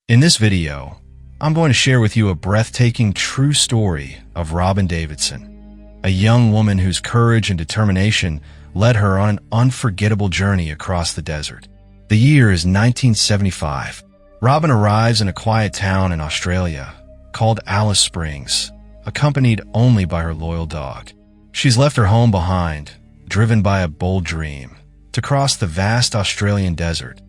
In this video, I'm going to share with you a breathtaking true story of Robyn Davidson, a young woman whose courage and determination led her on an unforgettable journey across the desert. The year is 1975. Robyn arrives in a quiet town in Australia called Alice Springs, accompanied only by her loyal dog. She's left her home behind, driven by a bold dream, to cross the vast Australian desert,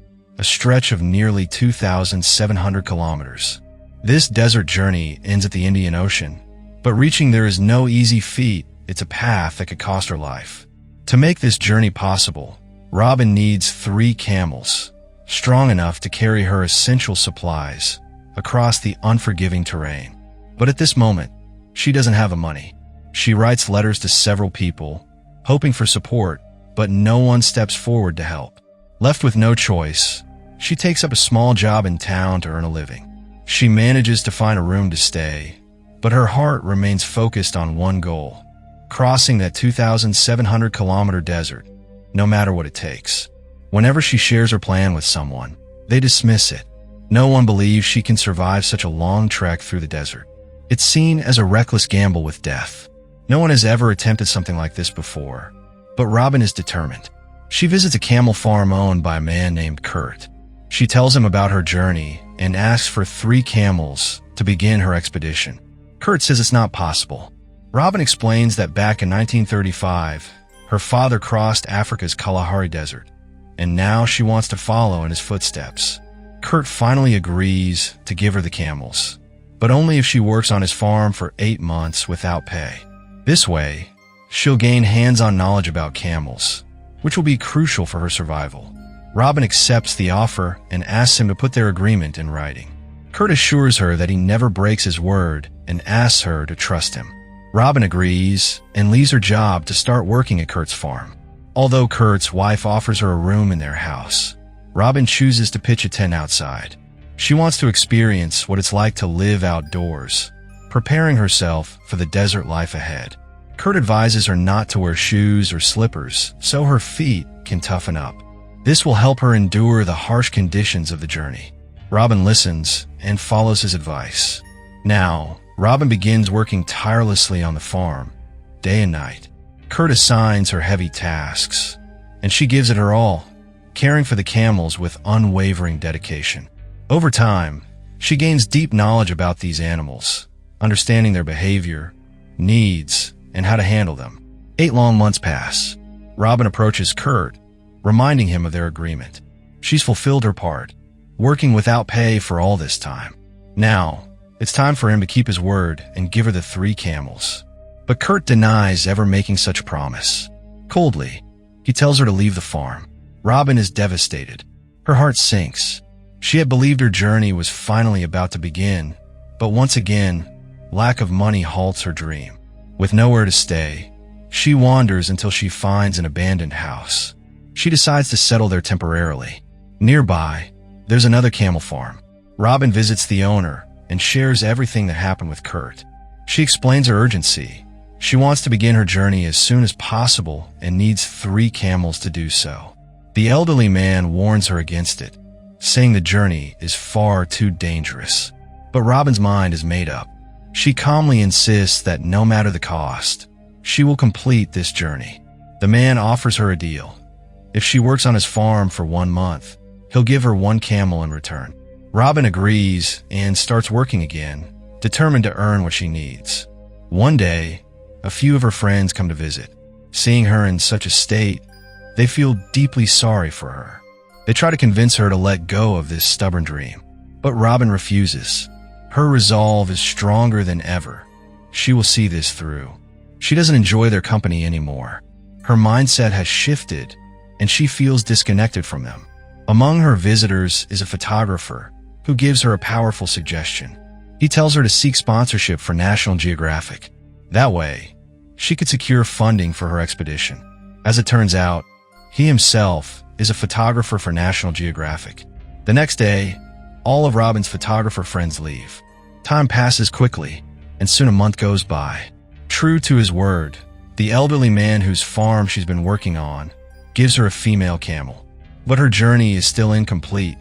a stretch of nearly 2,700 kilometers. This desert journey ends at the Indian Ocean, but reaching there is no easy feat. It's a path that could cost her life. To make this journey possible, Robyn needs 3 camels, strong enough to carry her essential supplies across the unforgiving terrain. But at this moment, she doesn't have the money. She writes letters to several people, hoping for support, but no one steps forward to help. Left with no choice, she takes up a small job in town to earn a living. She manages to find a room to stay, but her heart remains focused on one goal: crossing that 2,700-kilometer desert, no matter what it takes. Whenever she shares her plan with someone, they dismiss it. No one believes she can survive such a long trek through the desert. It's seen as a reckless gamble with death. No one has ever attempted something like this before, but Robyn is determined. She visits a camel farm owned by a man named Kurt. She tells him about her journey and asks for 3 camels to begin her expedition. Kurt says it's not possible. Robyn explains that back in 1935, her father crossed Africa's Kalahari Desert, and now she wants to follow in his footsteps. Kurt finally agrees to give her the camels, but only if she works on his farm for 8 months without pay. This way, she'll gain hands-on knowledge about camels, which will be crucial for her survival. Robyn accepts the offer and asks him to put their agreement in writing. Kurt assures her that he never breaks his word and asks her to trust him. Robyn agrees and leaves her job to start working at Kurt's farm. Although Kurt's wife offers her a room in their house, Robyn chooses to pitch a tent outside. She wants to experience what it's like to live outdoors, preparing herself for the desert life ahead. Kurt advises her not to wear shoes or slippers so her feet can toughen up. This will help her endure the harsh conditions of the journey. Robyn listens and follows his advice. Now, Robyn begins working tirelessly on the farm, day and night. Kurt assigns her heavy tasks, and she gives it her all, caring for the camels with unwavering dedication. Over time, she gains deep knowledge about these animals, understanding their behavior, needs, and how to handle them. 8 long months pass. Robyn approaches Kurt, reminding him of their agreement. She's fulfilled her part, working without pay for all this time. Now, it's time for him to keep his word and give her the 3 camels. But Kurt denies ever making such a promise. Coldly, he tells her to leave the farm. Robyn is devastated. Her heart sinks. She had believed her journey was finally about to begin, but once again, lack of money halts her dream. With nowhere to stay, she wanders until she finds an abandoned house. She decides to settle there temporarily. Nearby, there's another camel farm. Robyn visits the owner and shares everything that happened with Kurt. She explains her urgency. She wants to begin her journey as soon as possible and needs 3 camels to do so. The elderly man warns her against it, saying the journey is far too dangerous. But Robyn's mind is made up. She calmly insists that no matter the cost, she will complete this journey. The man offers her a deal. If she works on his farm for 1 month, he'll give her 1 camel in return. Robyn agrees and starts working again, determined to earn what she needs. One day, a few of her friends come to visit. Seeing her in such a state, they feel deeply sorry for her. They try to convince her to let go of this stubborn dream, but Robyn refuses. Her resolve is stronger than ever. She will see this through. She doesn't enjoy their company anymore. Her mindset has shifted, and she feels disconnected from them. Among her visitors is a photographer who gives her a powerful suggestion. He tells her to seek sponsorship for National Geographic. That way, she could secure funding for her expedition. As it turns out, he himself is a photographer for National Geographic. The next day, all of Robyn's photographer friends leave. Time passes quickly, and soon a month goes by. True to his word, the elderly man whose farm she's been working on gives her a female camel. But her journey is still incomplete.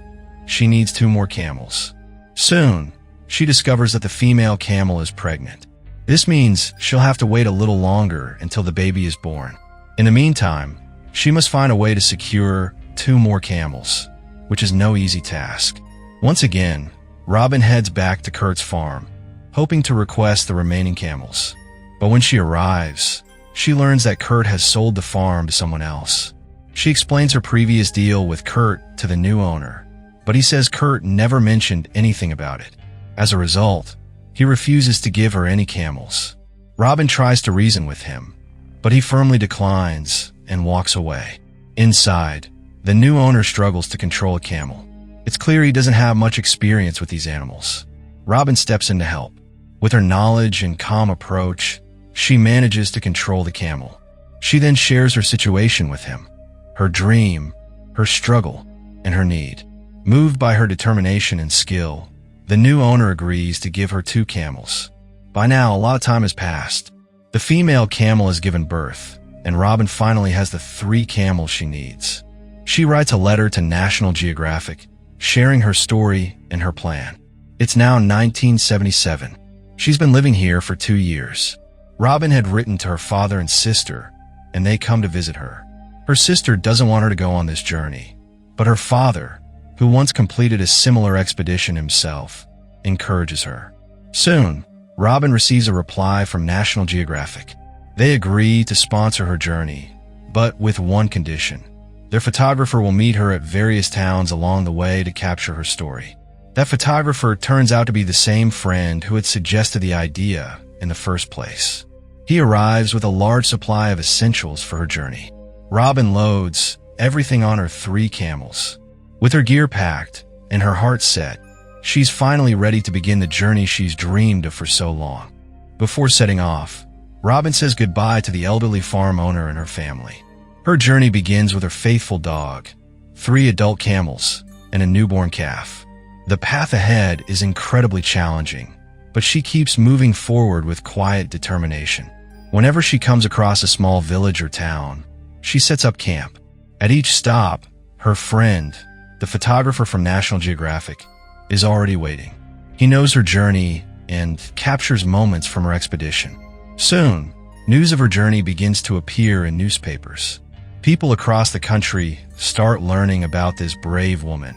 She needs 2 more camels. Soon, she discovers that the female camel is pregnant. This means she'll have to wait a little longer until the baby is born. In the meantime, she must find a way to secure 2 more camels, which is no easy task. Once again, Robyn heads back to Kurt's farm, hoping to request the remaining camels. But when she arrives, she learns that Kurt has sold the farm to someone else. She explains her previous deal with Kurt to the new owner, but he says Kurt never mentioned anything about it. As a result, he refuses to give her any camels. Robyn tries to reason with him, but he firmly declines and walks away. Inside, the new owner struggles to control a camel. It's clear he doesn't have much experience with these animals. Robyn steps in to help. With her knowledge and calm approach, she manages to control the camel. She then shares her situation with him, her dream, her struggle, and her need. Moved by her determination and skill, the new owner agrees to give her 2 camels. By now, a lot of time has passed. The female camel has given birth, and Robyn finally has the 3 camels she needs. She writes a letter to National Geographic, sharing her story and her plan. It's now 1977. She's been living here for 2 years. Robyn had written to her father and sister, and they come to visit her. Her sister doesn't want her to go on this journey, but her father, who once completed a similar expedition himself, encourages her. Soon, Robyn receives a reply from National Geographic. They agree to sponsor her journey, but with one condition. Their photographer will meet her at various towns along the way to capture her story. That photographer turns out to be the same friend who had suggested the idea in the first place. He arrives with a large supply of essentials for her journey. Robyn loads everything on her 3 camels. With her gear packed and her heart set, she's finally ready to begin the journey she's dreamed of for so long. Before setting off, Robyn says goodbye to the elderly farm owner and her family. Her journey begins with her faithful dog, 3 adult camels, and a newborn calf. The path ahead is incredibly challenging, but she keeps moving forward with quiet determination. Whenever she comes across a small village or town, she sets up camp. At each stop, her friend, the photographer from National Geographic, is already waiting. He knows her journey and captures moments from her expedition. Soon, news of her journey begins to appear in newspapers. People across the country start learning about this brave woman,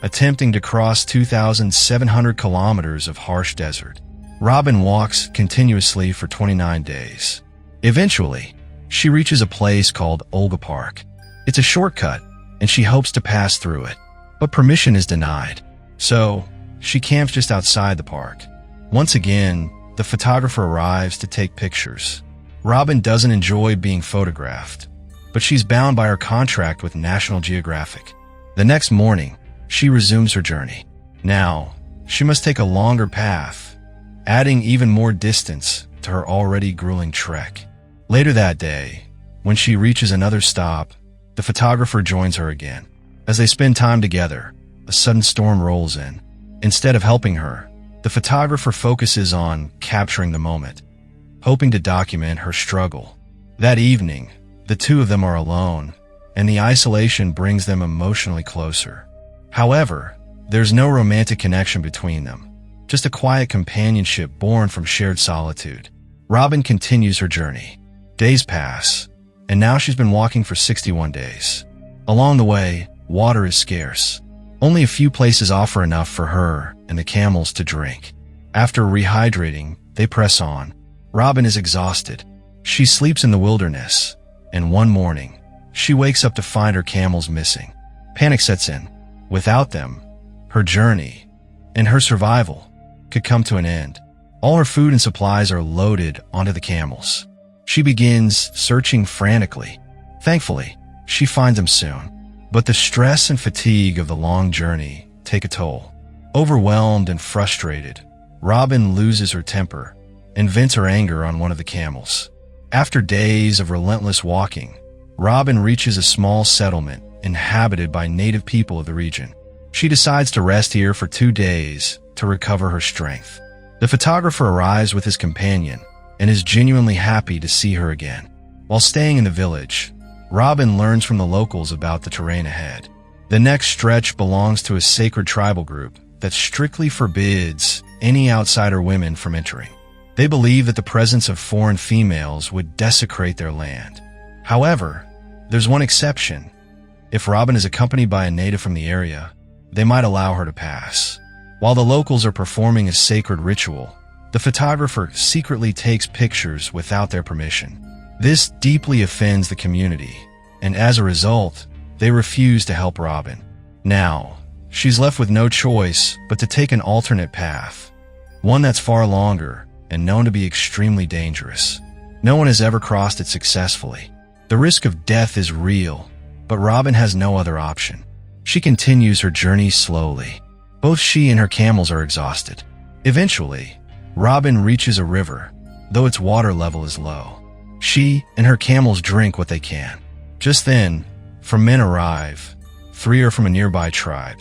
attempting to cross 2,700 kilometers of harsh desert. Robyn walks continuously for 29 days. Eventually, she reaches a place called Olga Park. It's a shortcut, and she hopes to pass through it, but permission is denied. So, she camps just outside the park. Once again, the photographer arrives to take pictures. Robyn doesn't enjoy being photographed, but she's bound by her contract with National Geographic. The next morning, she resumes her journey. Now, she must take a longer path, adding even more distance to her already grueling trek. Later that day, when she reaches another stop, the photographer joins her again. As they spend time together, a sudden storm rolls in. Instead of helping her, the photographer focuses on capturing the moment, hoping to document her struggle. That evening, the 2 of them are alone, and the isolation brings them emotionally closer. However, there's no romantic connection between them, just a quiet companionship born from shared solitude. Robyn continues her journey. Days pass, and now she's been walking for 61 days. Along the way, water is scarce. Only a few places offer enough for her and the camels to drink. After rehydrating, they press on. Robyn is exhausted. She sleeps in the wilderness, and one morning, she wakes up to find her camels missing. Panic sets in. Without them, her journey and her survival could come to an end. All her food and supplies are loaded onto the camels. She begins searching frantically. Thankfully, she finds them soon. But the stress and fatigue of the long journey take a toll. Overwhelmed and frustrated, Robyn loses her temper and vents her anger on one of the camels. After days of relentless walking, Robyn reaches a small settlement inhabited by native people of the region. She decides to rest here for 2 days to recover her strength. The photographer arrives with his companion and is genuinely happy to see her again. While staying in the village, Robyn learns from the locals about the terrain ahead. The next stretch belongs to a sacred tribal group that strictly forbids any outsider women from entering. They believe that the presence of foreign females would desecrate their land. However, there's one exception. If Robyn is accompanied by a native from the area, they might allow her to pass. While the locals are performing a sacred ritual, the photographer secretly takes pictures without their permission. This deeply offends the community, and as a result, they refuse to help Robyn. Now, she's left with no choice but to take an alternate path, one that's far longer and known to be extremely dangerous. No one has ever crossed it successfully. The risk of death is real, but Robyn has no other option. She continues her journey slowly. Both she and her camels are exhausted. Eventually, Robyn reaches a river, though its water level is low. She and her camels drink what they can. Just then, 4 men arrive. 3 are from a nearby tribe,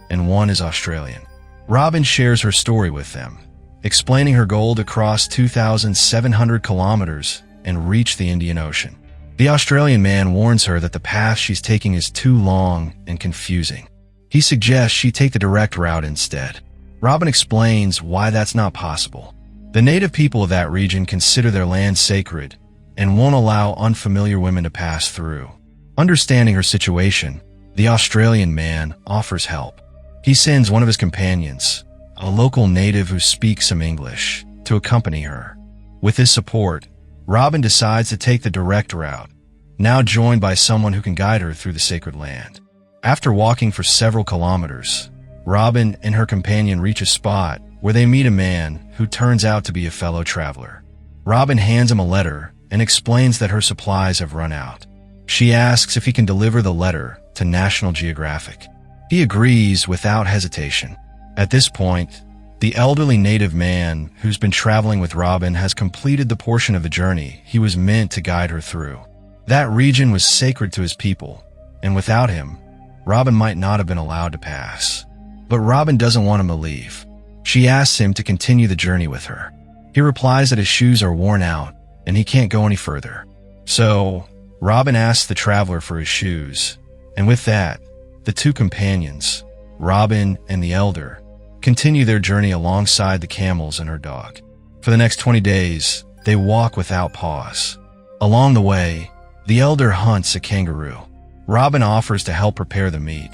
and 1 is Australian. Robyn shares her story with them, explaining her goal to cross 2,700 kilometers and reach the Indian Ocean. The Australian man warns her that the path she's taking is too long and confusing. He suggests she take the direct route instead. Robyn explains why that's not possible. The native people of that region consider their land sacred and won't allow unfamiliar women to pass through. Understanding her situation, the Australian man offers help. He sends one of his companions, a local native who speaks some English, to accompany her. With his support, Robyn decides to take the direct route, now joined by someone who can guide her through the sacred land. After walking for several kilometers, Robyn and her companion reach a spot where they meet a man who turns out to be a fellow traveler. Robyn hands him a letter and explains that her supplies have run out. She asks if he can deliver the letter to National Geographic. He agrees without hesitation. At this point, the elderly native man who's been traveling with Robyn has completed the portion of the journey he was meant to guide her through. That region was sacred to his people, and without him, Robyn might not have been allowed to pass. But Robyn doesn't want him to leave. She asks him to continue the journey with her. He replies that his shoes are worn out and he can't go any further. So, Robyn asks the traveler for his shoes, and with that, the 2 companions, Robyn and the elder, continue their journey alongside the camels and her dog. For the next 20 days, they walk without pause. Along the way, the elder hunts a kangaroo. Robyn offers to help prepare the meat,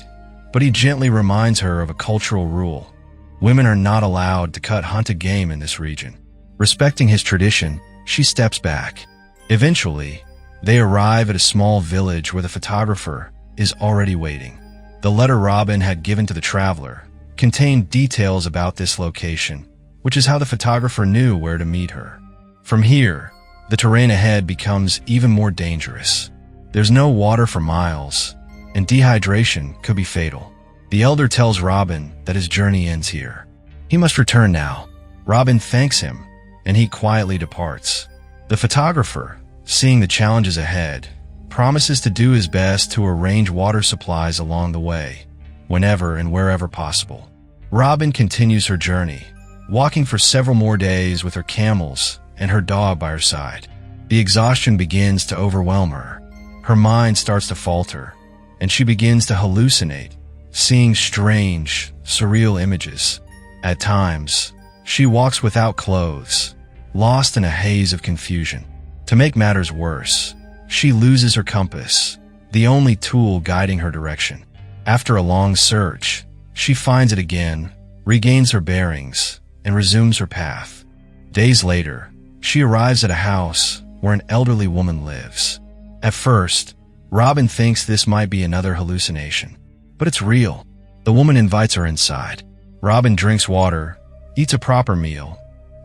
but he gently reminds her of a cultural rule. Women are not allowed to cut hunted game in this region. Respecting his tradition, she steps back. Eventually, they arrive at a small village where the photographer is already waiting. The letter Robyn had given to the traveler contained details about this location, which is how the photographer knew where to meet her. From here, the terrain ahead becomes even more dangerous. There's no water for miles, and dehydration could be fatal. The elder tells Robyn that his journey ends here. He must return now. Robyn thanks him, and he quietly departs. The photographer, seeing the challenges ahead, promises to do his best to arrange water supplies along the way, whenever and wherever possible. Robyn continues her journey, walking for several more days with her camels and her dog by her side. The exhaustion begins to overwhelm her. Her mind starts to falter, and she begins to hallucinate, seeing strange, surreal images. At times, she walks without clothes, lost in a haze of confusion. To make matters worse, she loses her compass, the only tool guiding her direction. After a long search, she finds it again, regains her bearings, and resumes her path. Days later, she arrives at a house where an elderly woman lives. At first, Robyn thinks this might be another hallucination, but it's real. The woman invites her inside. Robyn drinks water, eats a proper meal,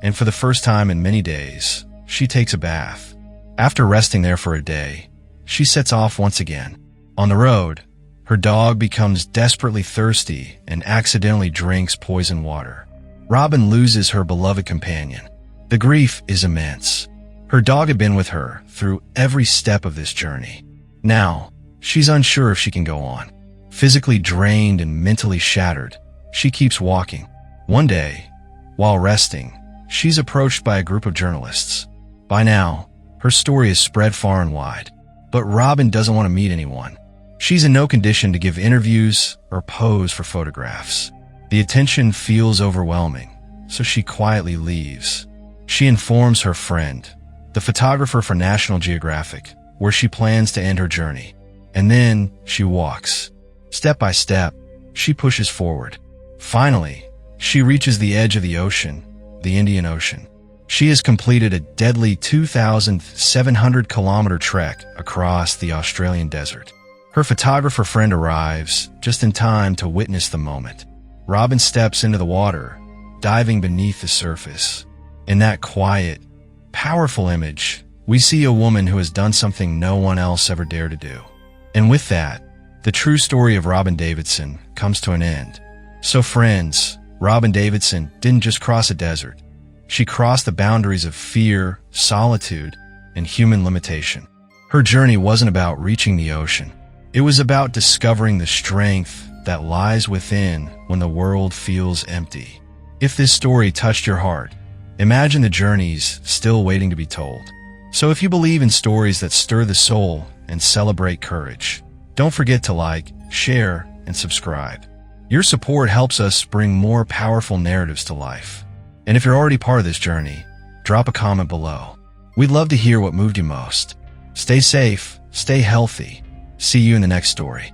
and for the first time in many days, she takes a bath. After resting there for a day, she sets off once again. On the road, her dog becomes desperately thirsty and accidentally drinks poison water. Robyn loses her beloved companion. The grief is immense. Her dog had been with her through every step of this journey. Now, she's unsure if she can go on. Physically drained and mentally shattered, she keeps walking. One day, while resting, she's approached by a group of journalists. By now, her story is spread far and wide, but Robyn doesn't want to meet anyone. She's in no condition to give interviews or pose for photographs. The attention feels overwhelming, so she quietly leaves. She informs her friend, the photographer for National Geographic, where she plans to end her journey. And then she walks. Step by step, she pushes forward. Finally, she reaches the edge of the ocean, the Indian Ocean. She has completed a deadly 2,700-kilometer trek across the Australian desert. Her photographer friend arrives just in time to witness the moment. Robyn steps into the water, diving beneath the surface. In that quiet, powerful image, we see a woman who has done something no one else ever dared to do. And with that, the true story of Robyn Davidson comes to an end. So friends, Robyn Davidson didn't just cross a desert. She crossed the boundaries of fear, solitude, and human limitation. Her journey wasn't about reaching the ocean. It was about discovering the strength that lies within when the world feels empty. If this story touched your heart, imagine the journeys still waiting to be told. So if you believe in stories that stir the soul and celebrate courage, don't forget to like, share, and subscribe. Your support helps us bring more powerful narratives to life. And if you're already part of this journey, drop a comment below. We'd love to hear what moved you most. Stay safe, stay healthy. See you in the next story.